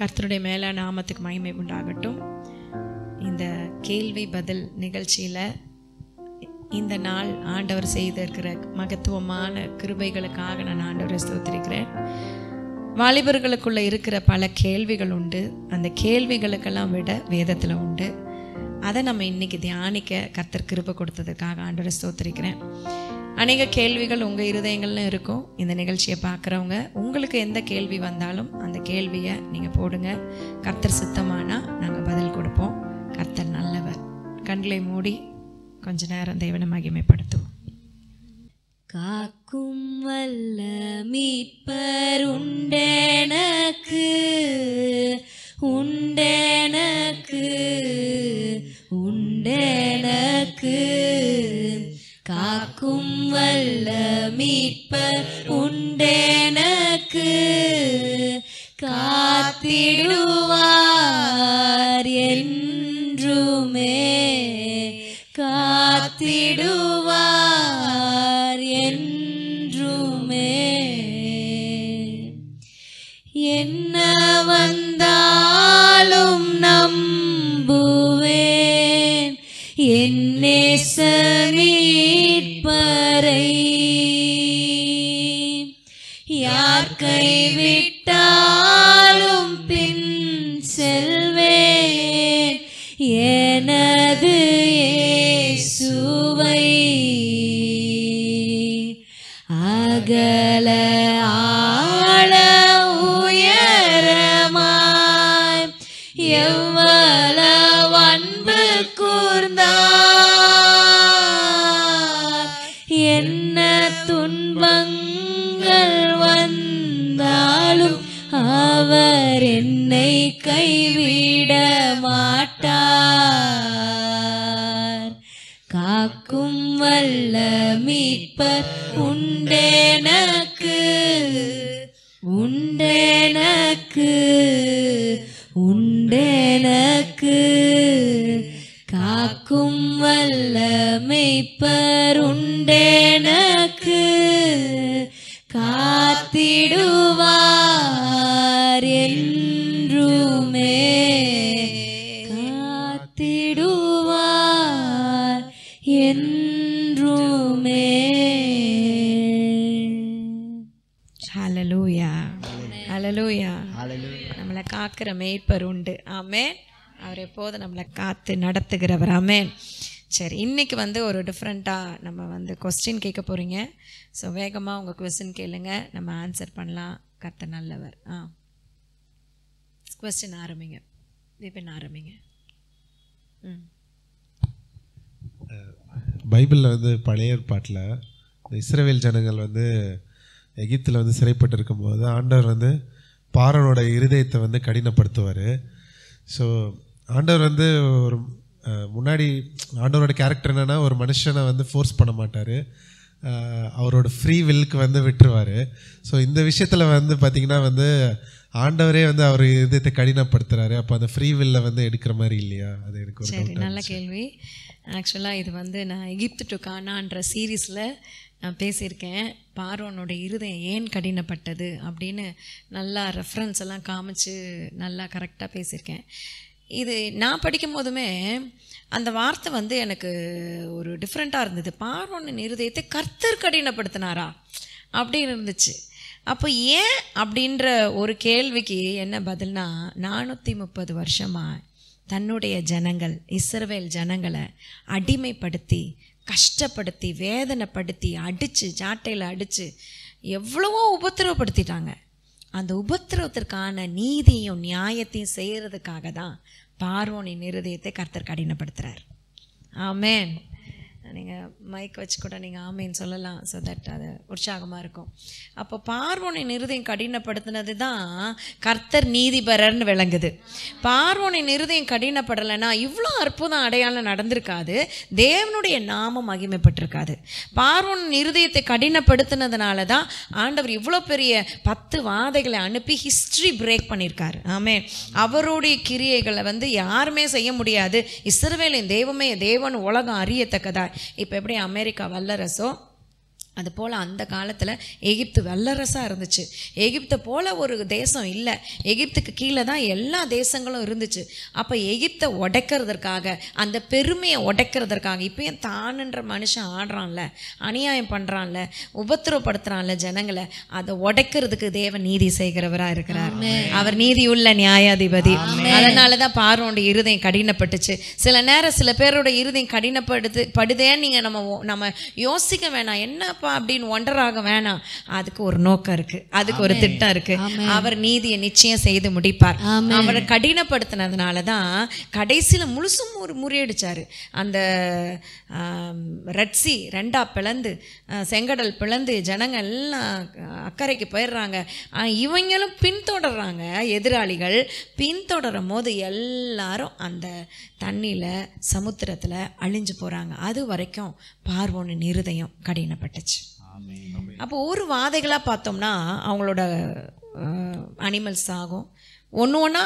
கர்த்தருடைய மேலான நாமத்துக்கு மகிமை உண்டாகட்டும். இந்த கேள்வி பதில் நிகழ்ச்சியில் இந்த நாள் ஆண்டவர் செய்திருக்கிற மகத்துவமான கிருபைகளுக்காக நான் ஆண்டவரை ஸ்தோத்திரிக்கிறேன். வாலிபர்களுக்குள்ளே இருக்கிற பல கேள்விகள் உண்டு. அந்த கேள்விகளுக்கெல்லாம் விட வேதத்தில் உண்டு. அதை நம்ம இன்னைக்கு தியானிக்க கர்த்தர் கிருபை கொடுத்ததுக்காக ஆண்டவரை ஸ்தோத்திரிக்கிறேன். அநேக கேள்விகள் உங்கள் இருதயங்கள்னு இருக்கும். இந்த நிகழ்ச்சியை பார்க்குறவங்க உங்களுக்கு எந்த கேள்வி வந்தாலும் அந்த கேள்வியை நீங்கள் போடுங்க. கர்த்தர் சித்தமானால் நாங்கள் பதில் கொடுப்போம். கர்த்தர் நல்லவர். கண்களை மூடி கொஞ்ச நேரம் தேவனை மகிமைப்படுத்துவோம். காக்கும் வல்ல மீட்பர் உண்டெனக்கு, உண்டெனக்கு, உண்டெனக்கு. காக்கும் வல்ல மீட்பர் உண்டெனக்கு, காத்திடுவார் என்றுமே, காத்திடுவார் என்றுமே. என்ன வந்தாலும் நம்புவேன் என் நேச மீட்பரை. யார் கைவிட்டாலும் பின் செல்வேன் எனது இயேசுவை. அகல ஆழ உயரமாய் எவ்வளவு அன்பு கூர்ந்தார். என்ன துன்பங்கள் வந்தாலும் அவர் என்னை கைவிட மாட்டார். காக்கும் வல்ல மீட்பர் உண்டெனக்கு, உண்டெனக்கு, உண்டெனக்கு. காக்கும் வல்ல மீட்பர் உண்டெனக்கு, காத்திடுவார் என்றுமே, காத்திடுவார் என்றுமே. ஹல்லேலூயா, ஹல்லேலூயா. நம்மளை காக்கிற மேய்ப்பர் உண்டு. ஆமென். அவர் எப்போதும் நம்மளை காத்து நடத்துகிறவர். ஆமென். சரி, இன்னைக்கு ஒரு டிஃப்ரெண்ட்டாக நம்ம கொஸ்டின் கேட்க போகிறீங்க. ஸோ வேகமாக உங்கள் கொஸ்டின் கேளுங்க, நம்ம ஆன்சர் பண்ணலாம். கர்த்தர் நல்லவர். கொஸ்டின் ஆரம்பிங்க. தீபன் ஆரம்பிங்க. பைபிளில் பழைய ஏற்பாட்டில் இஸ்ரவேல் ஜனங்கள் எகிப்தில் சிறைப்பட்டு இருக்கும்போது ஆண்டவர் பார்வோனோட இருதயத்தை கடினப்படுத்துவார். ஸோ ஆண்டவர் ஒரு முன்னாடி ஆண்டவரோட கேரக்டர் என்னென்னா, ஒரு மனுஷனை ஃபோர்ஸ் பண்ண மாட்டார், அவரோட ஃப்ரீ வில்க்கு விட்டுருவார். ஸோ இந்த விஷயத்தில் பார்த்திங்கன்னா ஆண்டவரே அவர் இதயத்தை கடினப்படுத்துகிறாரு. அப்போ அந்த ஃப்ரீ வில்ல எடுக்கிற மாதிரி இல்லையா? அது எனக்கு ஒரு சரி, நல்ல கேள்வி. ஆக்சுவலாக இது நான் எகிப்து டு கானான்ற சீரீஸில் நான் பேசியிருக்கேன். பார்வோனோட இருதயம் ஏன் கடினப்பட்டது அப்படின்னு நல்லா ரெஃபரன்ஸ் எல்லாம் காமிச்சு நல்லா கரெக்டாக பேசியிருக்கேன். இது நான் படிக்கும் போதுமே அந்த வார்த்தை எனக்கு ஒரு டிஃப்ரெண்ட்டாக இருந்தது. பார்வோனின் இருதயத்தை கர்த்தர் கடினப்படுத்தினாரா அப்படின்னு இருந்துச்சு. அப்போ ஏன் அப்படின்ற ஒரு கேள்விக்கு என்ன பதில்னா, 430 வருஷமாக தன்னுடைய ஜனங்கள், இஸ்ரவேல் ஜனங்களை அடிமைப்படுத்தி, கஷ்டப்படுத்தி, வேதனைப்படுத்தி, அடித்து, ஜாட்டையில் அடித்து எவ்வளவோ உபத்திரவப்படுத்திட்டாங்க. அந்த உபத்திரவத்திற்கான நீதியும் நியாயத்தையும் செய்கிறதுக்காக தான் பார்வோனின் இருதயத்தை கர்த்தர் கடினப்படுத்துகிறார். ஆமென். நீங்கள் மைக் வச்சு கூட நீங்கள் ஆமேன்னு சொல்லலாம். ஸோ தட் அது உற்சாகமாக இருக்கும். அப்போ பார்வோனின் இருதயம் கடினப்படுத்தினது தான் கர்த்தர் நீதிபரர்னு விளங்குது. பார்வோனின் இருதயம் கடினப்படலைன்னா இவ்வளோ அற்புதம் அடையாளம் நடந்திருக்காது, தேவனுடைய நாமம் மகிமைப்பட்டிருக்காது. பார்வோனின் இருதயத்தை கடினப்படுத்தினதுனால தான் ஆண்டவர் இவ்வளோ பெரிய 10 வாதைகளை அனுப்பி ஹிஸ்ட்ரி பிரேக் பண்ணியிருக்காரு. ஆமென். அவருடைய கிரியைகளை யாருமே செய்ய முடியாது. இஸ்ரவேலின் தேவமே தேவன் உலகம் அறியத்தக்கதா. இப்போ எப்படி அமெரிக்கா வல்லரசோ அதுபோல் அந்த காலத்தில் எகிப்து வல்லரசாக இருந்துச்சு. எகிப்தை போல் ஒரு தேசம் இல்லை. எகிப்துக்கு கீழே தான் எல்லா தேசங்களும் இருந்துச்சு. அப்போ எகிப்தை உடைக்கிறதற்காக, அந்த பெருமையை உடைக்கிறதற்காக, இப்போயும் தானுன்ற மனுஷன் ஆடுறான்ல, அநியாயம் பண்ணுறான்ல, உபத்திரவப்படுத்துகிறான்ல ஜனங்களை, அதை உடைக்கிறதுக்கு தேவன் நீதி செய்கிறவராக இருக்கிறார். அவர் நீதியுள்ள நியாயாதிபதி. அதனால தான் பார்வோனுடைய இருதயம் கடினப்பட்டுச்சு. சில நேரம் சில பேரோட இருதயம் கடினப்படுதேன்னு நீங்கள் நம்ம யோசிக்க வேணாம். என்ன அப்படின்னு ஒண்டராக வேணாம். அதுக்கு ஒரு நோக்கம் இருக்கு, அதுக்கு ஒரு திட்டம் இருக்கு. அவர் நீதியை நிச்சயம் செய்து முடிப்பார். அவரை கடினப்படுத்தினதுனால தான் கடைசியில் முழுசும் முறியடிச்சாரு. அந்த ரெட்சி ரெண்டா பிளந்து, செங்கடல் பிளந்து, ஜனங்கள் எல்லாம் அக்கறைக்கு போயிடுறாங்க. இவங்களும் பின்தொடர்றாங்க. எதிராளிகள் பின்தொடரும் போது எல்லாரும் அந்த தண்ணியில் சமுத்திரத்தில் அழிஞ்சு போகிறாங்க. அது வரைக்கும் பார்வோனின் இருதயம் கடினப்பட்டுச்சு. அப்போ ஒரு வாதைகளாக பார்த்தோம்னா அவங்களோட அனிமல்ஸ் ஆகும், ஒன்று ஒன்றா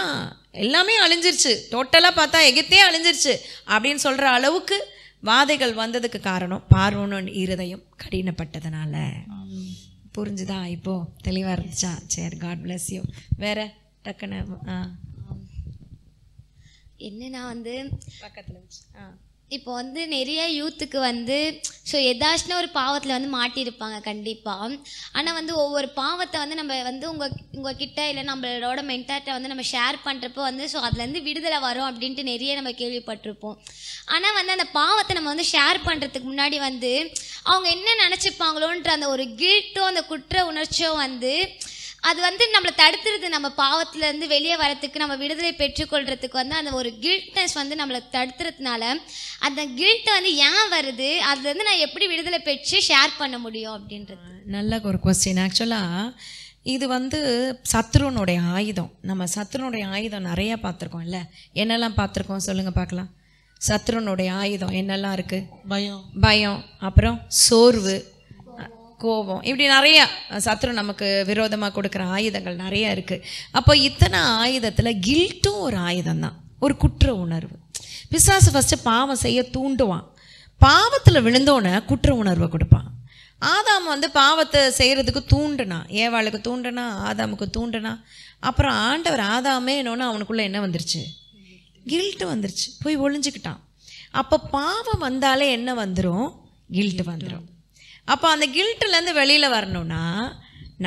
எல்லாமே அழிஞ்சிருச்சு. டோட்டலாக பார்த்தா எகிப்தே அழிஞ்சிருச்சு அப்படின்னு சொல்கிற அளவுக்கு வாதைகள் வந்ததுக்கு காரணம் பார்வோனின் இருதயம் கடினப்பட்டதுனால. புரிஞ்சுதா? இப்போது தெளிவாக இருந்துச்சா? சரி, காட் பிளஸ் யூ. வேற டக்குன்னு என்னன்னா பக்கத்தில் இப்போ நிறைய யூத்துக்கு ஸோ ஏதாச்சும் ஒரு பாவத்தில் மாட்டியிருப்பாங்க கண்டிப்பாக. ஆனால் ஒவ்வொரு பாவத்தை நம்ம உங்ககிட்ட இல்லை நம்மளோட மென்டார்ட்டை நம்ம ஷேர் பண்ணுறப்போ ஸோ அதுலேருந்து விடுதலை வரும் அப்படின்ட்டு நிறைய நம்ம கேள்விப்பட்டிருப்போம். ஆனால் அந்த பாவத்தை நம்ம ஷேர் பண்ணுறதுக்கு முன்னாடி அவங்க என்ன நினச்சிப்பாங்களோன்ற அந்த ஒரு கில்ட்டோ அந்த குற்ற உணர்ச்சியோ அது நம்மளை தடுத்துருது. நம்ம பாவத்திலேருந்து வெளியே வரத்துக்கு, நம்ம விடுதலை பெற்றுக்கொள்கிறதுக்கு அந்த ஒரு கில்ட்னஸ் நம்மளை தடுத்துறதுனால அந்த கில்ட் ஏன் வருது, அதுலேருந்து நான் எப்படி விடுதலை பெற்று ஷேர் பண்ண முடியும் அப்படின்றது நல்ல ஒரு கொஸ்டின். ஆக்சுவலாக இது சத்ருனுடைய ஆயுதம். நம்ம சத்ருனுடைய ஆயுதம் நிறையா பார்த்துருக்கோம் இல்லை? என்னெல்லாம் பார்த்துருக்கோம் சொல்லுங்கள் பார்க்கலாம். சத்ருனுடைய ஆயுதம் என்னெல்லாம் இருக்குது? பயம், அப்புறம் சோர்வு, கோபம், இப்படி நிறையா சத்ரு நமக்கு விரோதமாக கொடுக்குற ஆயுதங்கள் நிறையா இருக்குது. அப்போ இத்தனை ஆயுதத்தில் கில்ட்டும் ஒரு ஆயுதம் தான், ஒரு குற்ற உணர்வு. பிசாசு ஃபஸ்ட்டு பாவம் செய்ய தூண்டுவான். பாவத்தில் விழுந்தோன்னே குற்ற உணர்வை கொடுப்பான். ஆதாம் பாவத்தை செய்கிறதுக்கு தூண்டுனா, ஏவாளுக்கு தூண்டுனா, ஆதாமுக்கு தூண்டுனா. அப்புறம் ஆண்டவர் ஆதாமே என்னோன்னு அவனுக்குள்ளே என்ன வந்துருச்சு? கில்ட்டு வந்துருச்சு. போய் ஒளிஞ்சுக்கிட்டான். அப்போ பாவம் வந்தாலே என்ன வந்துடும்? கில்ட்டு வந்துடும். அப்போ அந்த கில்ட்டுலேருந்து வெளியில் வரணும்னா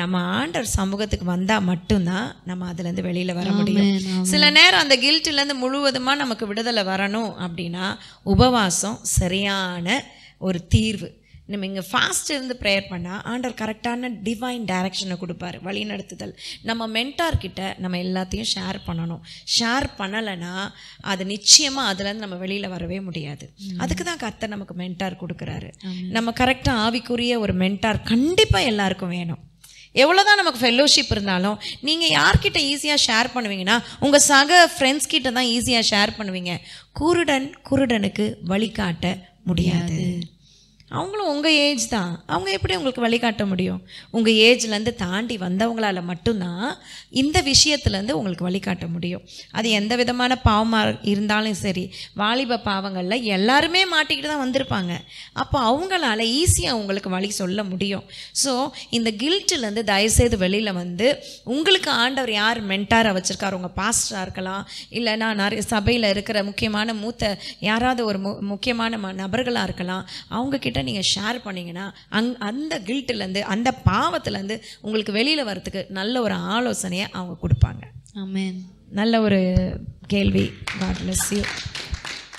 நம்ம ஆண்டவர் சமூகத்துக்கு வந்தால் மட்டும்தான் நம்ம அதுலேருந்து வெளியில் வர முடியும். சில நேரம் அந்த கில்ட்டுலேருந்து முழுவதுமாக நமக்கு விடுதலை வரணும் அப்படின்னா உபவாசம் சரியான ஒரு தீர்வு. நம்ம இங்கே ஃபாஸ்ட் இருந்து ப்ரேயர் பண்ணால் ஆண்டவர் கரெக்டான டிவைன் டைரக்ஷனை கொடுப்பார், வழி நடத்துதல். நம்ம மென்டார்கிட்ட நம்ம எல்லாத்தையும் ஷேர் பண்ணணும். ஷேர் பண்ணலைன்னா அது நிச்சயமாக அதுலேருந்து நம்ம வெளியில் வரவே முடியாது. அதுக்கு தான் கர்த்தர் நமக்கு மென்டார் கொடுக்குறாரு. நம்ம கரெக்டாக ஆவிக்குரிய ஒரு மென்டார் கண்டிப்பாக எல்லாருக்கும் வேணும். எவ்வளோதான் நமக்கு ஃபெல்லோஷிப் இருந்தாலும் நீங்கள் யார்கிட்ட ஈஸியாக ஷேர் பண்ணுவீங்கன்னா உங்கள் சக ஃப்ரெண்ட்ஸ் கிட்ட தான் ஈஸியாக ஷேர் பண்ணுவீங்க. குருடனுக்கு வழிகாட்ட முடியாது. அவங்களும் உங்கள் ஏஜ் தான், அவங்க எப்படி உங்களுக்கு வழிகாட்ட முடியும்? உங்கள் ஏஜ்லேருந்து தாண்டி வந்தவங்களால் மட்டும்தான் இந்த விஷயத்துலேருந்து உங்களுக்கு வழிகாட்ட முடியும். அது எந்த விதமான பாவமாக இருந்தாலும் சரி, வாலிப பாவங்களில் எல்லாருமே மாட்டிக்கிட்டு தான் வந்திருப்பாங்க. அப்போ அவங்களால ஈஸியாக உங்களுக்கு வழி சொல்ல முடியும். ஸோ இந்த கில்ட்டிலேருந்து தயவுசெய்து வெளியில் உங்களுக்கு ஆண்டவர் யார் மென்டாரை வச்சுருக்கார், உங்கள் பாஸ்டராக இருக்கலாம், இல்லைனா நிறைய சபையில் இருக்கிற முக்கியமான மூத்த யாராவது ஒரு முக்கியமான நபர்களாக இருக்கலாம். அவங்கக்கிட்ட நீங்கள் ஷேர் பண்ணிங்கன்னா அந்த கில்ட்டிலேருந்து அந்த பாவத்திலேருந்து உங்களுக்கு வெளியில் வரத்துக்கு நல்ல ஒரு ஆலோசனையை அவங்க கொடுப்பாங்க. ஆமென். நல்ல ஒரு கேள்வி. God bless you.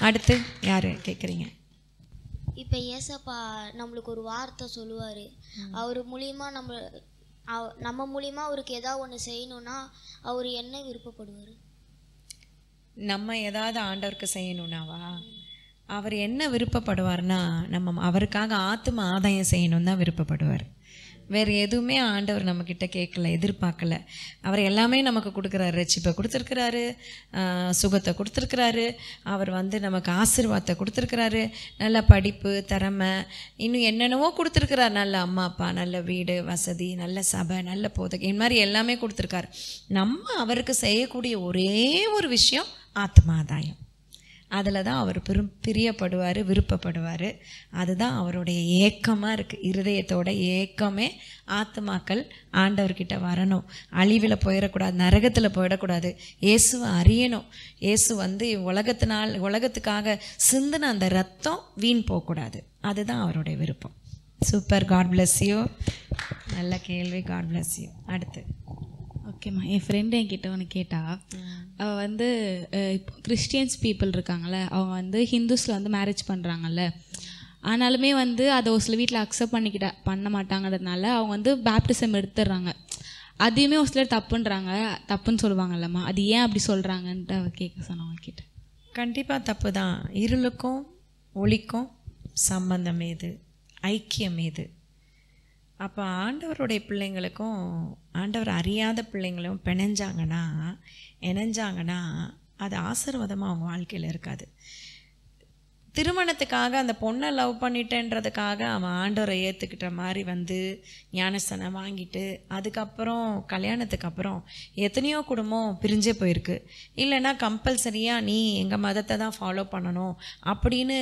அடுத்து யார் கேட்குறீங்க? இப்போ ஏசப்பா நம்மளுக்கு ஒரு வார்த்தை சொல்லுவார். அவர் மூலியமா நம்ம மூலியமா அவருக்கு ஏதாவது ஒன்று செய்யணும்னா அவர் என்ன விருப்பப்படுவார்? நம்ம ஏதாவது ஆண்டவருக்கு செய்யணும்னாவா? அவர் என்ன விருப்பப்படுவார்னா நம்ம அவருக்காக ஆத்ம ஆதாயம் செய்யணும் தான் விருப்பப்படுவார். வேறு எதுவுமே ஆண்டவர் நம்மக்கிட்ட கேட்கல, எதிர்பார்க்கல. அவர் எல்லாமே நமக்கு கொடுக்குறாரு. ரட்சிப்பை கொடுத்துருக்கிறாரு, சுகத்தை கொடுத்துருக்கிறாரு, அவர் நமக்கு ஆசீர்வாதத்தை கொடுத்துருக்கிறாரு, நல்ல படிப்பு, திறமை, இன்னும் என்னென்னவோ கொடுத்துருக்கிறார். நல்ல அம்மா அப்பா, நல்ல வீடு வசதி, நல்ல சபை, நல்ல போதகை, இந்த மாதிரி எல்லாமே கொடுத்துருக்காரு. நம்ம அவருக்கு செய்யக்கூடிய ஒரே ஒரு விஷயம் ஆத்மாதாயம். அதில் தான் அவர் பிரியப்படுவார், விருப்பப்படுவார். அதுதான் அவருடைய ஏக்கமாக இருக்குது. இருதயத்தோட ஏக்கமே ஆத்துமாக்கள் ஆண்டவர்கிட்ட வரணும், அழிவில் போயிடக்கூடாது, நரகத்தில் போயிடக்கூடாது, இயேசுவை அறியணும். இயேசு வந்து உலகத்துக்காக சிந்தின அந்த ரத்தம் வீண் போகக்கூடாது. அதுதான் அவருடைய விருப்பம். சூப்பர். God bless you. நல்ல கேள்வி. God bless you. அடுத்து ஓகேம்மா, என் ஃப்ரெண்டு என்கிட்ட ஒன்று கேட்டா. அவள் வந்து இப்போ கிறிஸ்டியன்ஸ் பீப்புள் இருக்காங்கள்ல, அவங்க வந்து ஹிந்துஸில் வந்து மேரேஜ் பண்ணுறாங்கல்ல, ஆனாலுமே வந்து அதை ஒரு சில வீட்டில் அக்செப்ட் பண்ண மாட்டாங்கிறதுனால அவங்க வந்து பேப்டிசம் எடுத்துடுறாங்க. அதையுமே ஒரு சிலர் தப்புன்னு சொல்லுவாங்கல்லம்மா, அது ஏன் அப்படி சொல்கிறாங்கன்ட்டு அவள் கேட்க சொன்னவங்க கிட்ட. கண்டிப்பாக தப்பு தான். இருளுக்கும் ஒளிக்கும் சம்பந்தம் ஏது, ஐக்கியம் ஏது? அப்போ ஆண்டவருடைய பிள்ளைங்களுக்கும் ஆண்டவர் அறியாத பிள்ளைங்களும் இணைஞ்சாங்கன்னா அது ஆசீர்வாதமாக அவங்க வாழ்க்கையில் இருக்காது. திருமணத்துக்காக அந்த பொண்ணை லவ் பண்ணிட்டேன்றதுக்காக அவன் ஆண்டவரை ஏற்றுக்கிட்ட மாதிரி வந்து ஞானஸ்தானம் வாங்கிட்டு அதுக்கப்புறம் கல்யாணத்துக்கு அப்புறம் எத்தனையோ குடும்பம் பிரிஞ்சே போயிருக்கு. இல்லைன்னா கம்பல்சரியாக நீ எங்கள் மதத்தை தான் ஃபாலோ பண்ணணும் அப்படின்னு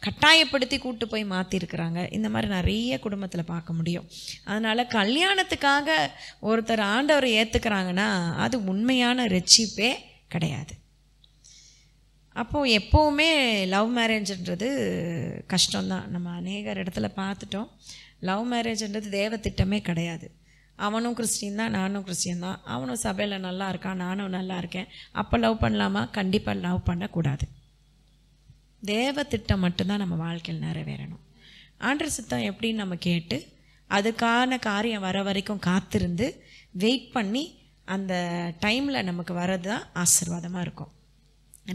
கட்டாயப்படுத்தி கூப்பிட்டு போய் மாற்றிருக்கிறாங்க. இந்த மாதிரி நிறைய குடும்பத்தில் பார்க்க முடியும். அதனால் கல்யாணத்துக்காக ஒருத்தர் ஆண்டவரை ஏற்றுக்கிறாங்கன்னா அது உண்மையான ரட்சிப்பே கிடையாது. அப்போது எப்போவுமே லவ் மேரேஜ்ன்றது கஷ்டம்தான். நம்ம அநேகர் இடத்துல பார்த்துட்டோம். லவ் மேரேஜ்ன்றது தேவ திட்டமே கிடையாது. அவனும் கிறிஸ்டின் தான், நானும் கிறிஸ்டின் தான். அவனும் சபையில் நல்லா இருக்கான், நானும் நல்லா இருக்கேன், அப்போ லவ் பண்ணலாமா? கண்டிப்பாக லவ் பண்ணக்கூடாது. தேவ திட்டம் மட்டும்தான் நம்ம வாழ்க்கையில் நிறைவேறணும். ஆண்டவர் சித்தம் எப்படின்னு நம்ம கேட்டு அதுக்கான காரியம் வர வரைக்கும் காத்திருந்து வெயிட் பண்ணி அந்த டைமில் நமக்கு வர்றது தான் ஆசீர்வாதமாக இருக்கும்.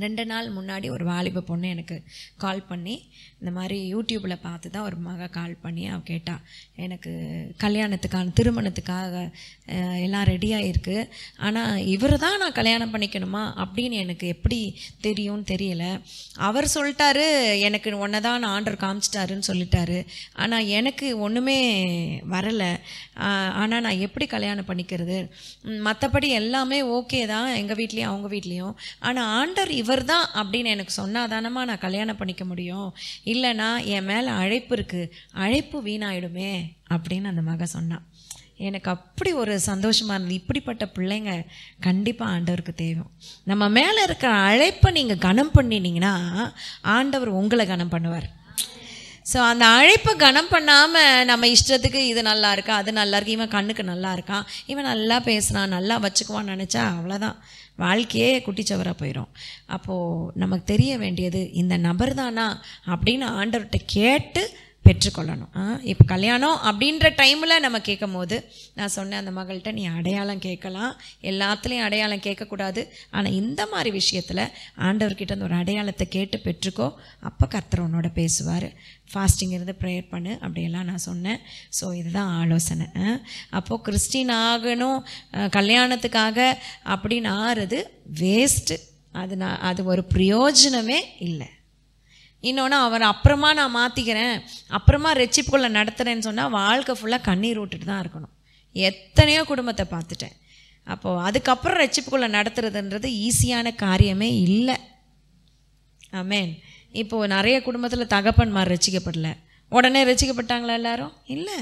2 நாள் முன்னாடி ஒரு வாலிப பொண்ணு எனக்கு கால் பண்ணி, இந்த மாதிரி யூடியூப்பில் பார்த்து தான் ஒரு மக கால் பண்ணி அவள் கேட்டா, எனக்கு திருமணத்துக்காக எல்லாம் ரெடியாக இருக்குது, ஆனால் இவர் தான் நான் கல்யாணம் பண்ணிக்கணுமா அப்படின்னு எனக்கு எப்படி தெரியும்னு தெரியல. அவர் சொல்லிட்டாரு எனக்கு ஒன்றை தான் ஆண்டவர் காமிச்சிட்டாருன்னு சொல்லிட்டாரு, ஆனால் எனக்கு ஒன்றுமே வரலை. ஆனால் நான் எப்படி கல்யாணம் பண்ணிக்கிறது? மற்றபடி எல்லாமே ஓகே தான் எங்கள் வீட்லேயும் அவங்க வீட்லேயும், ஆனால் ஆண்டவர் இவர் தான் அப்படின்னு எனக்கு சொன்னாதானமா நான் கல்யாணம் பண்ணிக்க முடியும், இல்லைனா என் மேலே அழைப்பு இருக்குது, அழைப்பு வீணாயிடுமே அப்படின்னு அந்த மக சொன்னான். எனக்கு அப்படி ஒரு சந்தோஷமாக இருந்தது. இப்படிப்பட்ட பிள்ளைங்க கண்டிப்பாக ஆண்டவருக்கு தேவை. நம்ம மேலே இருக்கிற அழைப்பை நீங்கள் கனம் பண்ணினீங்கன்னா ஆண்டவர் உங்களை கனம் பண்ணுவார். ஸோ அந்த அழைப்பை கனம் பண்ணாமல் நம்ம இஷ்டத்துக்கு இது நல்லா இருக்கா, அது நல்லா இருக்கு, இவன் கண்ணுக்கு நல்லா இருக்கான், இவன் நல்லா பேசுகிறான், நல்லா வச்சுக்குவான்னு நினச்சா அவ்வளோதான், வாழ்க்கையே குட்டிச்சவராக போயிடும். அப்போது நமக்கு தெரிய வேண்டியது இந்த நபர் தானா அப்படின்னு ஆண்டவர்கிட்ட கேட்டு பெற்றுக்கொள்ளணும். இப்போ கல்யாணம் அப்படின்ற டைமில் நம்ம கேட்கும் போது நான் சொன்னேன் அந்த மகள்கிட்ட, நீ அடையாளம் கேட்கலாம், எல்லாத்துலேயும் அடையாளம் கேட்கக்கூடாது, ஆனால் இந்த மாதிரி விஷயத்தில் ஆண்டவர்கிட்ட அந்த ஒரு அடையாளத்தை கேட்டு பெற்றுக்கோ, அப்போ கர்த்தர் உன்னோட பேசுவார். ஃபாஸ்டிங் இருந்து ப்ரேயர் பண்ணு அப்படியெல்லாம் நான் சொன்னேன். ஸோ இதுதான் ஆலோசனை. அப்போது கிறிஸ்டின் ஆகணும் கல்யாணத்துக்காக அப்படின்னு ஆறுது வேஸ்ட்டு. அது ஒரு பிரயோஜனமே இல்லை. இன்னொன்று அவர் அப்புறமா நான் மாற்றிக்கிறேன், அப்புறமா ரெச்சிப்புக்குள்ளே நடத்துகிறேன்னு சொன்னால் வாழ்க்கை ஃபுல்லாக கண்ணீர் விட்டுட்டு தான் இருக்கணும். எத்தனையோ குடும்பத்தை பார்த்துட்டேன். அப்போது அதுக்கப்புறம் ரெச்சிப்புக்குள்ளே நடத்துறதுன்றது ஈஸியான காரியமே இல்லை. ஆமேன். இப்போது நிறைய குடும்பத்தில் தகப்பன்மார் ரசிக்கப்படல, உடனே ரசிக்கப்பட்டாங்களா எல்லாரும்? இல்லை.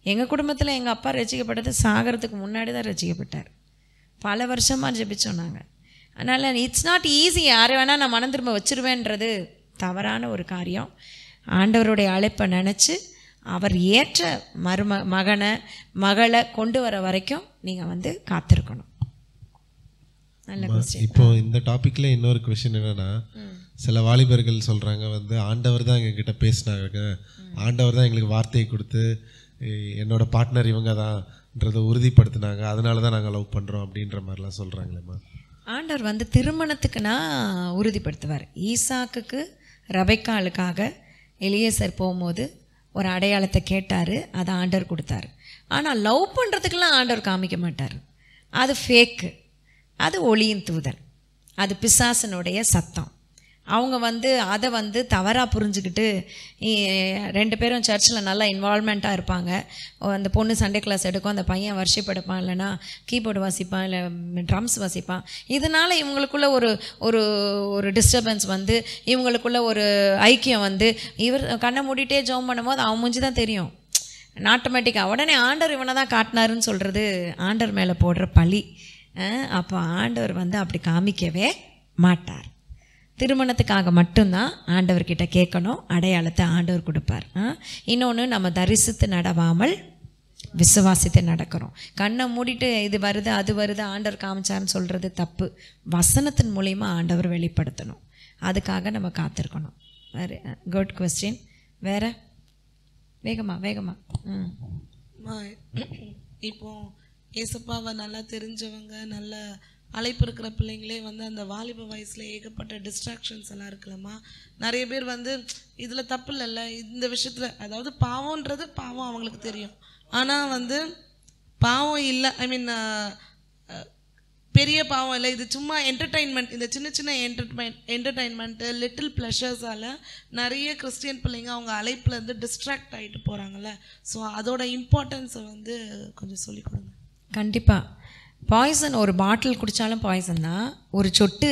எங்கள் குடும்பத்தில் எங்கள் அப்பா ரசிக்கப்பட்டது சாகிறதுக்கு முன்னாடி தான் ரசிக்கப்பட்டார். பல வருஷமாக ஜெபிச்சோம் நாங்கள். அதனால் இட்ஸ் நாட் ஈஸி. யாரை வேணால் நான் மனம் திரும்ப வச்சுருவேன்றது தவறான ஒரு காரியம். ஆண்டவருடைய அழைப்பை நினச்சி அவர் ஏற்ற மகளை கொண்டு வர வரைக்கும் நீங்கள் காத்திருக்கணும். நல்ல கொஸ்டின். இப்போ இந்த டாப்பிக்கில் இன்னொரு கொஸ்டின் என்னென்னா, சில வாலிபர்கள் சொல்கிறாங்க ஆண்டவர் தான் எங்ககிட்ட பேசினாங்க, ஆண்டவர் தான் எங்களுக்கு வார்த்தையை கொடுத்து என்னோட பார்ட்னர் இவங்க தான்ன்றதை உறுதிப்படுத்தினாங்க, அதனால தான் நாங்கள் லவ் பண்ணுறோம் அப்படின்ற மாதிரிலாம் சொல்கிறாங்களேம்மா. ஆண்டவர் திருமணத்துக்குன்னா உறுதிப்படுத்துவார். ஈசாக்குக்கு ரெபெக்காளுக்காக எலியேசர் போகும்போது ஒரு அடையாளத்தை கேட்டார், அதை ஆண்டவர் கொடுத்தாரு. ஆனால் லவ் பண்ணுறதுக்கெல்லாம் ஆண்டவர் காமிக்க மாட்டார். அது ஃபேக்கு, அது ஒளியின் தூதன், அது பிசாசனுடைய சத்தம். அவங்க வந்து அதை வந்து தவறாக புரிஞ்சுக்கிட்டு 2 பேரும் சர்ச்சில் நல்லா இன்வால்மெண்ட்டாக இருப்பாங்க. அந்த பொண்ணு சண்டே கிளாஸ் எடுக்கும், அந்த பையன் வர்ஷிப் எடுப்பான், இல்லைனா கீபோர்டு வாசிப்பான், இல்லை ட்ரம்ஸ் வாசிப்பான். இதனால் இவங்களுக்குள்ள ஒரு ஒரு ஒரு டிஸ்டர்பன்ஸ் வந்து, இவங்களுக்குள்ள ஒரு ஐக்கியம் வந்து, இவர் கண்ணை மூடிட்டே ஜெபம் பண்ணும்போது அவன் மூஞ்சி தான் தெரியும். ஆட்டோமேட்டிக்காக உடனே ஆண்டவர் இவனை தான் காட்டினாருன்னு சொல்கிறது ஆண்டவர் மேலே போடுற பழி. அப்போ ஆண்டவர் வந்து அப்படி காமிக்கவே மாட்டார். திருமணத்துக்காக மட்டும்தான் ஆண்டவர்கிட்ட கேட்கணும், அடையாளத்தை ஆண்டவர் கொடுப்பார். இன்னொன்று, நம்ம தரிசித்து நடவாமல் விசுவாசித்து நடக்கிறோம். கண்ணை மூடிட்டு இது வருது அது வருது ஆண்டவர் காமிச்சார்னு சொல்கிறது தப்பு. வசனத்தின் மூலிமா ஆண்டவர் வெளிப்படுத்தணும், அதுக்காக நம்ம காத்திருக்கணும். வேறு குட் கொஸ்டின். வேறு வேகமா இப்போ ஏசப்பாவை நல்லா தெரிஞ்சவங்க, நல்ல அழைப்பு இருக்கிற பிள்ளைங்களே வந்து அந்த வாலிப வயசில் ஏகப்பட்ட டிஸ்ட்ராக்ஷன்ஸ் எல்லாம் இருக்கலாமா. நிறைய பேர் வந்து இதில் தப்பு இல்லைல்ல, இந்த விஷயத்தில் அதாவது பாவம்ன்றது பாவம் அவங்களுக்கு தெரியும். ஆனால் வந்து பாவம் இல்லை, ஐ மீன் பெரிய பாவம் இல்லை, இது சும்மா என்டர்டெயின்மெண்ட். இந்த சின்ன சின்ன என்டர்டெயின்மெண்ட்டு லிட்டில் ப்ளஷர்ஸால் நிறைய கிறிஸ்டியன் பிள்ளைங்க அவங்க அழைப்புலேருந்து டிஸ்ட்ராக்ட் ஆகிட்டு போகிறாங்கல்ல. ஸோ அதோட இம்பார்ட்டன்ஸை வந்து கொஞ்சம் சொல்லிக் கொடுங்க. கண்டிப்பாக. பாய்சன், ஒரு பாட்டில் குடித்தாலும் பாய்சன் தான், ஒரு சொட்டு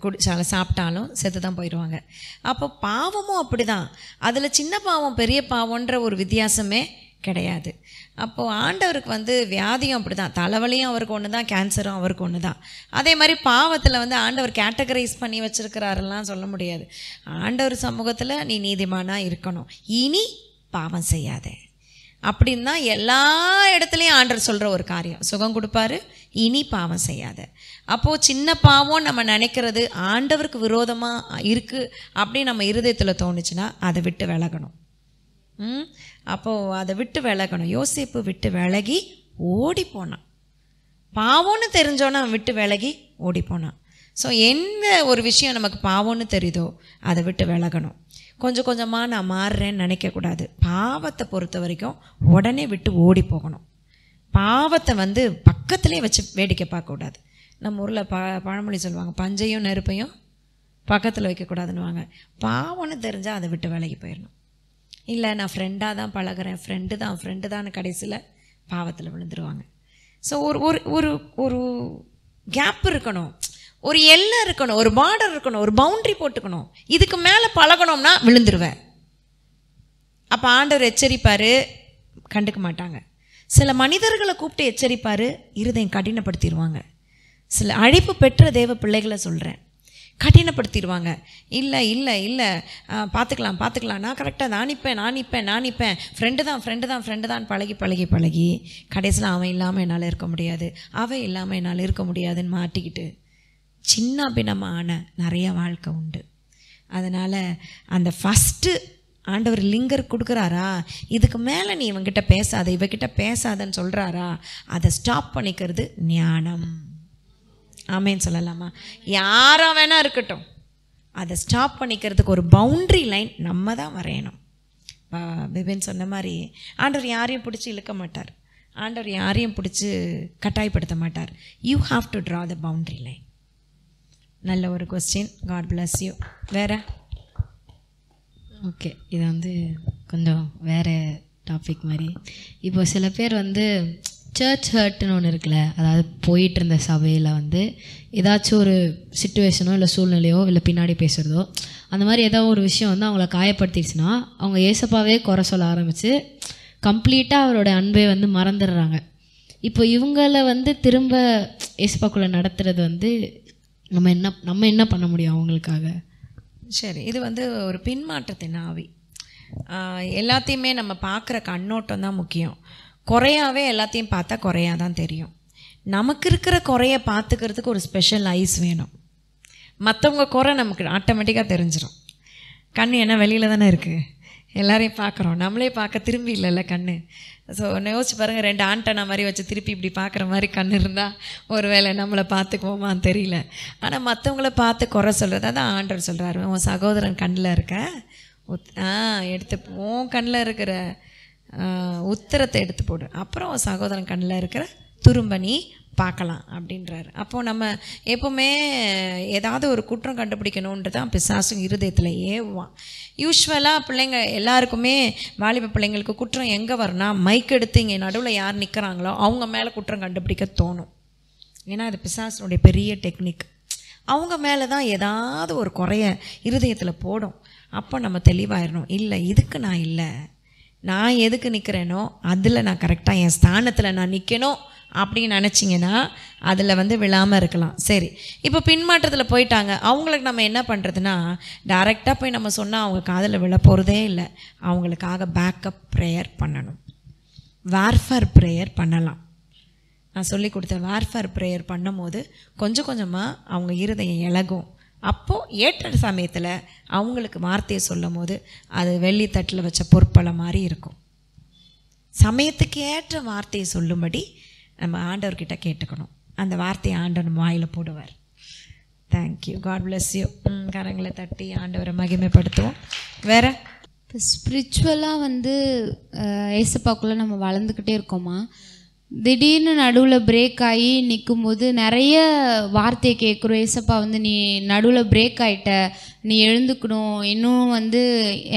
குடித்தாலும் சாப்பிட்டாலும் செத்து தான் போயிடுவாங்க. அப்போ பாவமும் அப்படி தான். அதில் சின்ன பாவம் பெரிய பாவம்ன்ற ஒரு வித்தியாசமே கிடையாது. அப்போது ஆண்டவருக்கு வந்து வியாதியும் அப்படி தான், தலைவலியும் அவருக்கு ஒன்று தான், கேன்சரும் அவருக்கு ஒன்று தான். அதே மாதிரி பாவத்தில் வந்து ஆண்டவர் கேட்டகரைஸ் பண்ணி வச்சுருக்கிறாரெல்லாம் சொல்ல முடியாது. ஆண்டவர் சமூகத்தில் நீ நீதிமானாக இருக்கணும், இனி பாவம் செய்யாதே அப்படின்னு தான் எல்லா இடத்துலையும் ஆண்டவர் சொல்கிற ஒரு காரியம். சுகம் கொடுப்பாரு, இனி பாவம் செய்யாத. அப்போது சின்ன பாவம் நம்ம நினைக்கிறது ஆண்டவருக்கு விரோதமாக இருக்குது அப்படின்னு நம்ம இருதயத்தில் தோணுச்சுன்னா அதை விட்டு விலகணும். அப்போது அதை விட்டு விலகணும். யோசேப்பு விட்டு விலகி ஓடி போனான். பாவம்னு தெரிஞ்சோன்னா அவன் விட்டு விலகி ஓடி போனான். ஸோ எந்த ஒரு விஷயம் நமக்கு பாவம்னு தெரியுதோ அதை விட்டு விலகணும். கொஞ்சம் கொஞ்சமாக நான் மாறுறேன்னு நினைக்கக்கூடாது. பாவத்தை பொறுத்த வரைக்கும் உடனே விட்டு ஓடி போகணும். பாவத்தை வந்து பக்கத்துலேயே வச்சு வேடிக்கை பார்க்கக்கூடாது. நம்ம ஊரில் பழமொழி சொல்லுவாங்க, பஞ்சையும் நெருப்பையும் பக்கத்தில் வைக்கக்கூடாதுன்னுவாங்க. பாவம்னு தெரிஞ்சால் அதை விட்டு விலகி போயிடணும். இல்லை நான் ஃப்ரெண்டாக தான் பழகிறேன், ஃப்ரெண்டு தான் கடைசியில் பாவத்தில் விழுந்துருவாங்க. ஸோ ஒரு ஒரு ஒரு கேப் இருக்கணும், ஒரு எல்லை இருக்கணும், ஒரு பார்டர் இருக்கணும், ஒரு பவுண்ட்ரி போட்டுக்கணும். இதுக்கு மேலே பழகணும்னா விழுந்துருவேன். அப்போ ஆண்டவர் எச்சரிப்பார், கண்டுக்க மாட்டாங்க. சில மனிதர்களை கூப்பிட்டு எச்சரிப்பார், இருதயம் கடினப்படுத்திடுவாங்க. சில அழைப்பு பெற்ற தேவ பிள்ளைகளை சொல்கிறேன், கடினப்படுத்திடுவாங்க. இல்லை இல்லை இல்லை பார்த்துக்கலாம், நான் கரெக்டாக நான் நிற்பேன், ஃப்ரெண்டு தான் பழகி கடைசியில் அவன் இல்லாமல் என்னால் இருக்க முடியாது, அவன் இல்லாமல் என்னால் இருக்க முடியாதுன்னு மாட்டிக்கிட்டு சின்ன பின்னமான நிறைய வாழ்க்கை உண்டு. அதனால் அந்த ஃபஸ்ட்டு ஆண்டவர் லிங்கர் கொடுக்குறாரா, இதுக்கு மேலே நீ இவங்கிட்ட பேசாத, இவகிட்ட பேசாதன்னு சொல்கிறாரா, அதை ஸ்டாப் பண்ணிக்கிறது ஞானம். ஆமேன்னு சொல்லலாமா? யாரா வேணா இருக்கட்டும், அதை ஸ்டாப் பண்ணிக்கிறதுக்கு ஒரு பவுண்ட்ரி லைன் நம்ம தான் வரையணும். பிபின் சொன்ன மாதிரி ஆண்டவர் யாரையும் பிடிச்சி இழுக்க மாட்டார், ஆண்டவர் யாரையும் பிடிச்சி கட்டாயப்படுத்த மாட்டார். You have to draw the boundary line. நல்ல ஒரு கொஸ்டின். God bless you. வேறு? ஓகே, இது வந்து கொஞ்சம் வேறு டாபிக் மாதிரி. இப்போ சில பேர் வந்து சர்ச் ஹர்ட்னு ஒன்று இருக்குல்ல, அதாவது போயிட்டு இருந்த சபையில் வந்து ஏதாச்சும் ஒரு சிச்சுவேஷனோ இல்லை சூழ்நிலையோ இல்லை பின்னாடி பேசுகிறதோ அந்த மாதிரி ஏதோ ஒரு விஷயம் வந்து அவங்கள காயப்படுத்திடுச்சுன்னா அவங்க ஏசப்பாவே குறை சொல்ல ஆரம்பித்து கம்ப்ளீட்டாக அவரோட அன்பை வந்து மறந்துடுறாங்க. இப்போ இவங்கள வந்து திரும்ப ஏசப்பாக்குள்ளே நடத்துறது வந்து நம்ம என்ன பண்ண முடியும் அவங்களுக்காக? சரி, இது வந்து ஒரு பின்மாற்றத்தின் ஆவி. எல்லாத்தையுமே நம்ம பார்க்குற கண்ணோட்டம் தான் முக்கியம். குறையாவே எல்லாத்தையும் பார்த்தா குறையாக தான் தெரியும். நமக்கு இருக்கிற குறைய பார்த்துக்கிறதுக்கு ஒரு ஸ்பெஷல் ஐஸ் வேணும். மற்றவங்க குறை நமக்கு ஆட்டோமேட்டிக்காக தெரிஞ்சிடும். கண் என்ன வெளியில் தானே இருக்குது, எல்லாரையும் பார்க்குறோம், நம்மளே பார்க்க திரும்பி இல்லைல்ல கண். ஸோ யோசிச்சு பாருங்கள், 2 ஆண்டனா மாதிரி வச்சு திருப்பி இப்படி பார்க்குற மாதிரி கண் இருந்தால் ஒரு வேளை நம்மளை பார்த்துக்குவோமான்னு தெரியல. ஆனால் மற்றவங்கள பார்த்து குறை சொல்கிறது, அதான் ஆண்டவர் சொல்கிறாரு, உன் சகோதரன் கண்ணில் இருக்க எடுத்து உன் கண்ணில் இருக்கிற உத்திரத்தை எடுத்து போடு, அப்புறம் உன் சகோதரன் கண்ணில் இருக்கிற துரும்ப நீ பார்க்கலாம் அப்படின்றாரு. அப்போது நம்ம எப்போவுமே ஏதாவது ஒரு குற்றம் கண்டுபிடிக்கணுன்றது தான் பிசாசும் இருதயத்தில் ஏவுவான். யூஸ்வலாக பிள்ளைங்க எல்லாருக்குமே வாலிப பிள்ளைங்களுக்கு குற்றம் எங்கே வரும்னா, மைக் எடுத்து இங்கே நடுவில் யார் நிற்கிறாங்களோ அவங்க மேலே குற்றம் கண்டுபிடிக்க தோணும். ஏன்னா அது பிசாசுனுடைய பெரிய டெக்னிக். அவங்க மேலே தான் ஏதாவது ஒரு குறைய இருதயத்தில் போடும். அப்போ நம்ம தெளிவாயிடணும், இல்லை இதுக்கு நான் இல்லை, நான் எதுக்கு நிற்கிறேனோ அதில் நான் கரெக்டாக என் ஸ்தானத்தில் நான் நிற்கணும் அப்படின்னு நினச்சிங்கன்னா அதில் வந்து விழாமல் இருக்கலாம். சரி, இப்போ பின்மாற்றத்தில் போயிட்டாங்க, அவங்களுக்கு நம்ம என்ன பண்ணுறதுன்னா, டைரெக்டாக போய் நம்ம சொன்னால் அவங்க காதில் விழ போகிறதே இல்லை. அவங்களுக்காக பேக்கப் ப்ரேயர் பண்ணணும், வார்ஃபேர் ப்ரேயர் பண்ணலாம். நான் சொல்லி கொடுத்த வார்ஃபேர் ப்ரேயர் பண்ணும் போது கொஞ்சம் கொஞ்சமாக அவங்க இருதயம் இலகும். அப்போது ஏற்ற சமயத்தில் அவங்களுக்கு வார்த்தையை சொல்லும் போது அது வெள்ளித்தட்டில் வச்ச பொற்பலை மாதிரி இருக்கும். சமயத்துக்கு ஏற்ற வார்த்தையை சொல்லும்படி நம்ம ஆண்டவர்கிட்ட கேட்டுக்கணும். அந்த வார்த்தையை ஆண்டவர் நம்ம வாயில் போடுவார். Thank you, God bless you. கரங்களை தட்டி ஆண்டவரை மகிமைப்படுத்துவோம். வேறு இப்போ ஸ்பிரிச்சுவலாக வந்து ஏசப்பாக்குள்ளே நம்ம வளர்ந்துக்கிட்டே இருக்கோமா, திடீர்னு நடுவில் பிரேக் ஆகி நிற்கும்போது நிறைய வார்த்தையை கேட்குறோம். ஏசப்பா வந்து நீ நடுவில் பிரேக் ஆகிட்ட, நீ எழுந்துக்கணும், இன்னும் வந்து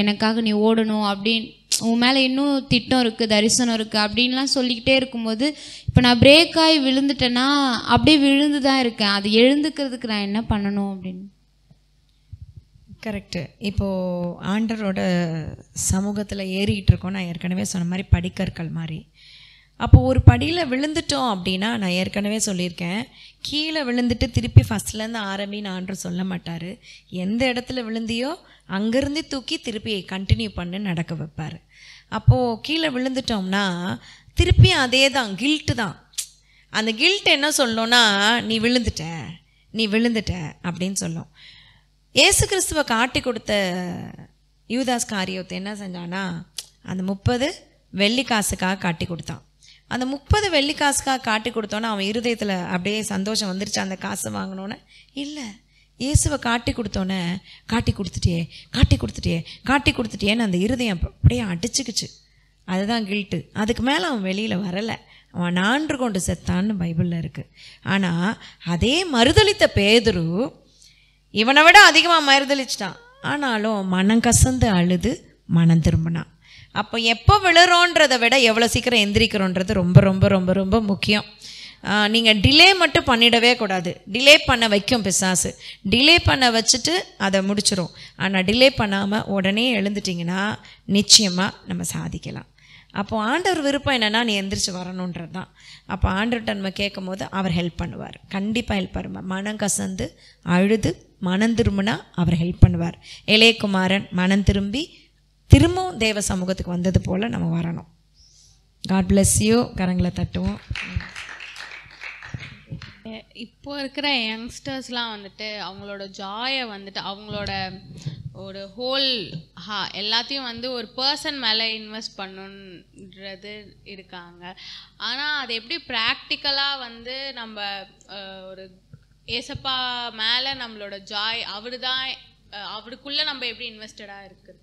எனக்காக நீ ஓடணும், அப்படின்னு உன் மேலே இன்னும் திட்டம் இருக்குது, தரிசனம் இருக்குது அப்படின்லாம் சொல்லிக்கிட்டே இருக்கும்போது இப்போ நான் பிரேக் ஆகி விழுந்துட்டேன்னா அப்படியே விழுந்து தான் இருக்கேன். அது எழுந்துக்கிறதுக்கு நான் என்ன பண்ணணும் அப்படின்னு. கரெக்டு. இப்போது ஆண்டரோட சமூகத்தில் ஏறிக்கிட்டு இருக்கோம். நான் ஏற்கனவே சொன்ன மாதிரி படிக்கற்கள் மாதிரி. அப்போது ஒரு படியில் விழுந்துட்டோம் அப்படின்னா, நான் ஏற்கனவே சொல்லியிருக்கேன், கீழே விழுந்துட்டு திருப்பி ஃபஸ்ட்லேருந்து ஆரம்பின்னு ஆண்டவர் சொல்ல மாட்டார். எந்த இடத்துல விழுந்தியோ அங்கேருந்து தூக்கி திருப்பி கண்டினியூ பண்ணி நடக்க வைப்பார். அப்போது கீழே விழுந்துட்டோம்னா திருப்பி அதே தான், கில்ட்டு தான். அந்த கில்ட் என்ன சொல்லணும்னா, நீ விழுந்துட்ட அப்படின்னு சொல்லும். ஏசு கிறிஸ்துவை காட்டி கொடுத்த யூதாஸ் காரியோத்தை என்ன செஞ்சான்னா, அந்த 30 வெள்ளிக்காசுக்காக காட்டி கொடுத்தான். அந்த 30 வெள்ளிக்காசுக்காக காட்டி கொடுத்தோன்னே அவன் இருதயத்தில் அப்படியே சந்தோஷம் வந்துருச்சு. அந்த காசை வாங்கினோன்னே இல்லை, இயேசுவை காட்டி கொடுத்தோன்னே காட்டி கொடுத்துட்டியேன்னு அந்த இருதயம் அப்படியே அடிச்சுக்குச்சு. அதுதான் கில்ட்டு. அதுக்கு மேலே அவன் வெளியில் வரலை. அவன் 4 கொண்டு செத்தான்னு பைபிளில் இருக்குது. ஆனால் அதே மறுதளித்த பேதுரு இவனை விட அதிகமாக மறுதளிச்சிட்டான். ஆனாலும் மனம் கசந்து அழுது மனம் திரும்பினான். அப்போ எப்போ விழுறோன்றதை விட எவ்வளோ சீக்கிரம் எந்திரிக்கிறோன்றது ரொம்ப ரொம்ப ரொம்ப ரொம்ப முக்கியம். நீங்கள் டிலே மட்டும் பண்ணிடவே கூடாது. டிலே பண்ண வைக்கும் பிசாசு. டிலே பண்ண வச்சுட்டு அதை முடிச்சிடும். ஆனால் டிலே பண்ணாமல் உடனே எழுந்துட்டிங்கன்னா நிச்சயமாக நம்ம சாதிக்கலாம். அப்போது ஆண்டவர் விருப்பம் என்னென்னா, நீ எந்திரிச்சு வரணுன்றது தான். அப்போ ஆண்டவர்கிட்ட நம்ம கேட்கும் போது அவர் ஹெல்ப் பண்ணுவார், கண்டிப்பாக ஹெல்ப் பண்ணுவார். மனம் கசந்து அழுது மனம் திரும்பினா அவர் ஹெல்ப் பண்ணுவார். இளையகுமாரன் மனம் திரும்பி திரும்பவும் தேவ சமூகத்துக்கு வந்தது போல் நம்ம வரணும். God bless you. கரங்களை தட்டுவோம். இப்போ இருக்கிற யங்ஸ்டர்ஸ்லாம் வந்துட்டு அவங்களோட ஜாயை வந்துட்டு அவங்களோட ஒரு ஹோல் எல்லாத்தையும் வந்து ஒரு பர்சன் மேலே இன்வெஸ்ட் பண்ணுன்றது இருக்காங்க. ஆனால் அது எப்படி ப்ராக்டிக்கலாக வந்து நம்ம ஒரு ஏசப்பா மேலே நம்மளோட ஜாய் அவருக்குள்ளே நம்ம எப்படி இன்வெஸ்டடாக இருக்குது?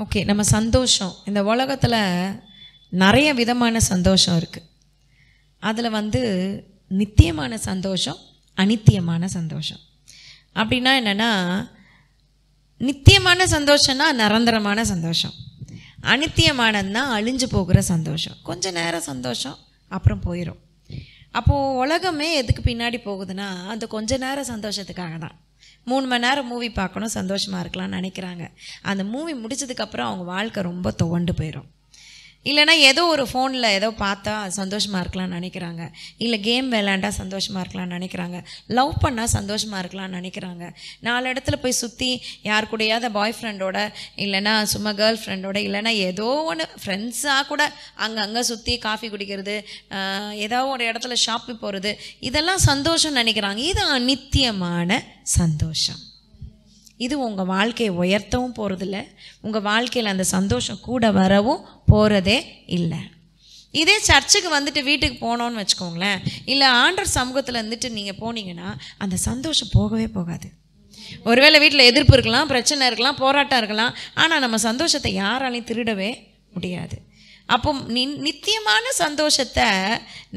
ஓகே, நம்ம சந்தோஷம், இந்த உலகத்தில் நிறைய விதமான சந்தோஷம் இருக்குது. அதில் வந்து நித்தியமான சந்தோஷம், அனித்தியமான சந்தோஷம். அப்படின்னா என்னென்னா, நித்தியமான சந்தோஷம்னா நிரந்தரமான சந்தோஷம், அனித்தியமானதுன்னா அழிஞ்சு போகிற சந்தோஷம். கொஞ்சம் நேரம் சந்தோஷம் அப்புறம் போயிடும். அப்போது உலகமே எதுக்கு பின்னாடி போகுதுன்னா, அந்த கொஞ்ச நேரம் சந்தோஷத்துக்காக தான். 3 மணி நேரம் மூவி பார்க்கணும், சந்தோஷமாக இருக்கலாம்னு நினைக்கிறாங்க. அந்த மூவி முடிச்சதுக்கப்புறம் அவங்க வாழ்க்கை ரொம்ப துவண்டு போயிடும். இல்லைனா ஏதோ ஒரு ஃபோனில் ஏதோ பார்த்தா சந்தோஷமாக இருக்கலாம்னு நினைக்கிறாங்க. இல்லை கேம் விளையாண்டா சந்தோஷமாக இருக்கலாம்னு நினைக்கிறாங்க. லவ் பண்ணால் சந்தோஷமாக இருக்கலாம்னு நினைக்கிறாங்க. 4 இடத்துல போய் சுற்றி யார் கூடயாவது பாய் ஃப்ரெண்டோட, இல்லைனா சும்மா கேர்ள் ஃப்ரெண்டோட, இல்லைனா ஏதோ ஒன்று ஃப்ரெண்ட்ஸாக கூட அங்கங்கே சுற்றி காஃபி குடிக்கிறது, ஏதோ ஒரு இடத்துல ஷாப்பிங் போகிறது, இதெல்லாம் சந்தோஷம் நினைக்கிறாங்க. இது அநித்தியமான சந்தோஷம். இது உங்கள் வாழ்க்கையை உயர்த்தவும் போகிறதில்ல, உங்கள் வாழ்க்கையில் அந்த சந்தோஷம் கூட வரவும் போகிறதே இல்லை. இதே சர்ச்சுக்கு வந்துட்டு வீட்டுக்கு போனோன்னு வச்சுக்கோங்களேன், இல்லை ஆண்டவர் சமூகத்தில் இருந்துட்டு நீங்கள் போனீங்கன்னா அந்த சந்தோஷம் போகவே போகாது. ஒருவேளை வீட்டில் எதிர்ப்பு இருக்கலாம், பிரச்சனை இருக்கலாம், போராட்டம் இருக்கலாம், ஆனால் நம்ம சந்தோஷத்தை யாராலையும் திருடவே முடியாது. அப்போ நித்தியமான சந்தோஷத்தை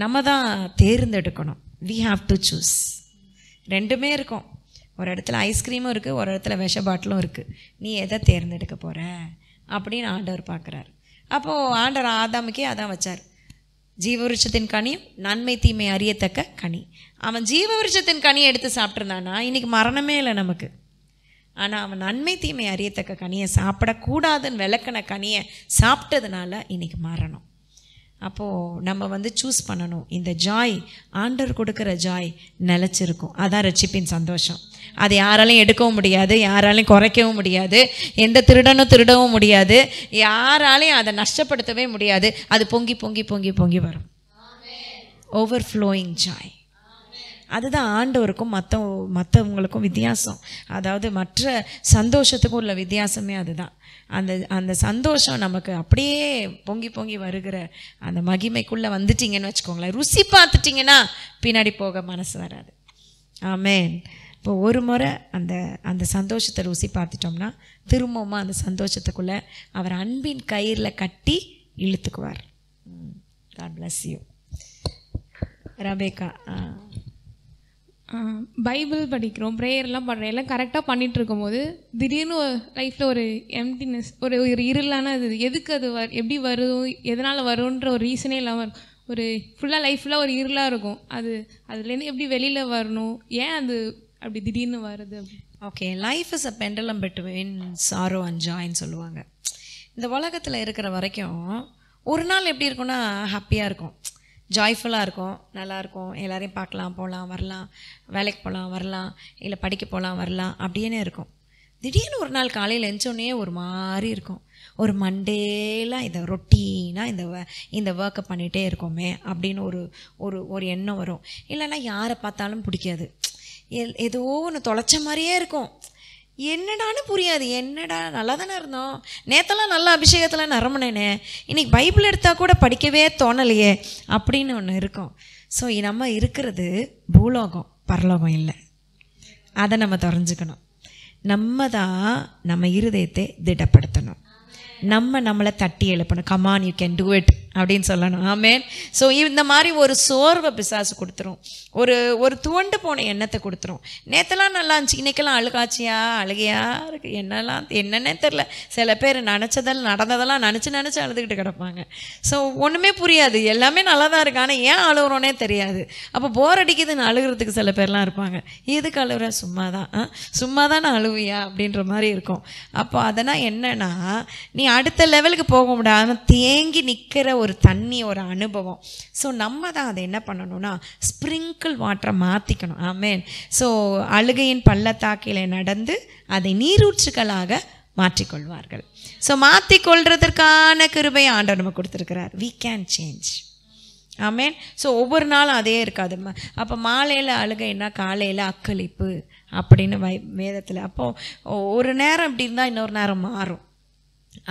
நம்ம தான் தேர்ந்தெடுக்கணும். we have to choose. ரெண்டுமே இருக்கும். ஒரு இடத்துல ஐஸ்கிரீமும் இருக்குது, ஒரு இடத்துல விஷ பாட்டிலும் இருக்குது. நீ எதை தேர்ந்தெடுக்க போகிற அப்படின்னு ஆண்டவர் பார்க்குறாரு. அப்போது ஆண்டவர் ஆதாமுக்கே அதான் வச்சார், ஜீவவிருட்சத்தின் கனியும் நன்மை தீமை அறியத்தக்க கனி. அவன் ஜீவவிருட்சத்தின் கனியை எடுத்து சாப்பிட்ருந்தானா இன்றைக்கி மரணமே இல்லை நமக்கு. ஆனால் அவன் நன்மை தீமை அறியத்தக்க கனியை சாப்பிடக்கூடாதுன்னு விளக்கின கனியை சாப்பிட்டதுனால இன்றைக்கி மரணம். அப்போது நம்ம வந்து சூஸ் பண்ணணும். இந்த ஜாய், ஆண்டவர் கொடுக்குற ஜாய் நிலச்சிருக்கும். அதான் ரட்சிப்பின் சந்தோஷம். அது யாராலையும் எடுக்கவும் முடியாது, யாராலையும் குறைக்கவும் முடியாது, எந்த திருடனும் திருடவும் முடியாது, யாராலையும் அதை நஷ்டப்படுத்தவே முடியாது. அது பொங்கி பொங்கி பொங்கி பொங்கி வரும். Overflowing Joy. அதுதான் ஆண்டவருக்கும் மற்றவங்களுக்கும் வித்தியாசம். அதாவது மற்ற சந்தோஷத்துக்கும் உள்ள வித்தியாசமே அதுதான். அந்த சந்தோஷம் நமக்கு அப்படியே பொங்கி பொங்கி வருகிற அந்த மகிமைக்குள்ளே வந்துட்டிங்கன்னு வச்சுக்கோங்களேன், ருசி பார்த்துட்டிங்கன்னா பின்னாடி போக மனசு வராது. ஆமேன். இப்போ ஒரு முறை அந்த சந்தோஷத்தை ருசி பார்த்துட்டோம்னா திரும்பவும் அந்த சந்தோஷத்துக்குள்ளே அவர் அன்பின் கயிறில் கட்டி இழுத்துக்குவார். God bless you. Rebecca. Bible படிக்கிறோம், ப்ரேயர்லாம் பண்ணுறோம், எல்லாம் கரெக்டாக பண்ணிகிட்டு இருக்கும்போது திடீர்னு லைஃப்பில் ஒரு எம்டினஸ், ஒரு இருளான இது, எதுக்கு அது எப்படி வரும், எதனால் வரும்ன்ற ஒரு ரீசனே இல்லாமல் ஒரு ஃபுல்லாக லைஃப் ஃபுல்லாக ஒரு இருளாக இருக்கும். அதுலேருந்து எப்படி வெளியில் வரணும், ஏன் அது அப்படி திடீர்னு வருது? Okay, life is a pendulum between sorrow and ஜாய்ன்னு சொல்லுவாங்க. இந்த உலகத்தில் இருக்கிற வரைக்கும் ஒரு நாள் எப்படி இருக்கும்னா ஹாப்பியாக இருக்கும், ஜாய்ஃபுல்லாக இருக்கும், நல்லாயிருக்கும், எல்லோரையும் பார்க்கலாம், போகலாம் வரலாம், வேலைக்கு போகலாம் வரலாம், இல்லை படிக்க போகலாம் வரலாம் அப்படின்னு இருக்கும். திடீர்னு ஒரு நாள் காலையில் எழுந்தோடனே ஒரு மாதிரி இருக்கும், ஒரு மண்டேலாம் இதை ரொட்டீனாக இந்த ஒர்க்கை பண்ணிகிட்டே இருக்கோமே அப்படின்னு ஒரு எண்ணம் வரும். இல்லைன்னா யாரை பார்த்தாலும் பிடிக்காது, ஏதோ ஒன்று தொலைச்ச மாதிரியே இருக்கும், என்னடான்னு புரியாது. என்னடா நல்லா தானே இருந்தோம், நேற்றெல்லாம் நல்ல அபிஷேகத்தில் நிரம்பினேனே, இன்றைக்கி பைபிள் எடுத்தால் கூட படிக்கவே தோணலையே அப்படின்னு ஒன்று இருக்கும். ஸோ நம்ம இருக்கிறது பூலோகம், பரலோகம் இல்லை. அதை நம்ம தெரிஞ்சுக்கணும். நம்ம தான் நம்ம இருதயத்தை திடப்படுத்தணும். நம்மளை தட்டி எழுப்பணும். Come on you can do it அப்படின்னு சொல்லணும். ஆமேன். ஸோ இந்த மாதிரி ஒரு சோர்வை பிசாசு கொடுத்துரும், ஒரு துவண்டு போன எண்ணத்தை கொடுத்துரும். நேற்றெல்லாம் நல்லா இருந்துச்சு, இன்றைக்கெல்லாம் அழுகாச்சியா அழுகையா இருக்குது, என்னன்னே தெரில. சில பேர் நடந்ததெல்லாம் நினச்சி அழுதுகிட்டு கிடப்பாங்க. ஸோ ஒன்றுமே புரியாது, எல்லாமே நல்லா தான் இருக்கு, ஆனால் ஏன் அழுகுறோன்னே தெரியாது. அப்போ போர் அடிக்குதுன்னு அழுகிறதுக்கு சில பேர்லாம் இருப்பாங்க. எதுக்கு அழுகுற, சும்மா தான் நான் அழுவியா அப்படின்ற மாதிரி இருக்கும். அப்போ அதனால் என்னன்னா, நீ அடுத்த லெவலுக்கு போக முடியாமல் தேங்கி நிற்கிற ஒரு தண்ணி, ஒரு அனுபவம். ஸோ நம்ம தான் அதை என்ன பண்ணணும்னா ஸ்ப்ரிங்கிள் வாட்டரை மாற்றிக்கணும். ஆமேன். ஸோ அழுகையின் பள்ளத்தாக்கிலே நடந்து அதை நீரூற்றுகளாக மாற்றிக்கொள்வார்கள். ஸோ மாற்றிக்கொள்றதற்கான கிருபையை ஆண்டவர் நம்ம கொடுத்துருக்கிறார். we can change. Amen. So ஒவ்வொரு நாளும் அதே இருக்காது. அப்போ மாலையில் அழுகைன்னா காலையில் அக்களிப்பு அப்படின்னு வேதத்தில். அப்போது ஒரு நேரம் இப்படி இருந்தால் இன்னொரு நேரம் மாறும்,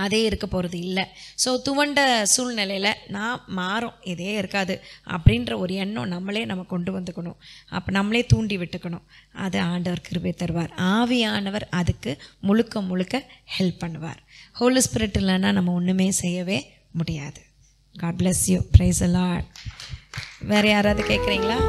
அதே இருக்க போகிறது இல்லை. ஸோ துவண்ட சூழ்நிலையில் நான் மாறும், இதே இருக்காது அப்படின்ற ஒரு எண்ணம் நம்ம கொண்டு வந்துக்கணும். அப்போ நம்மளே தூண்டி விட்டுக்கணும். அது ஆண்டவர் கிருபை தருவார். ஆவியானவர் அதுக்கு முழுக்க ஹெல்ப் பண்ணுவார். ஹோலி ஸ்பிரிட் இல்லைன்னா நம்ம ஒன்றுமே செய்யவே முடியாது. God bless you. Praise the Lord. வேறு யாராவது கேட்குறீங்களா?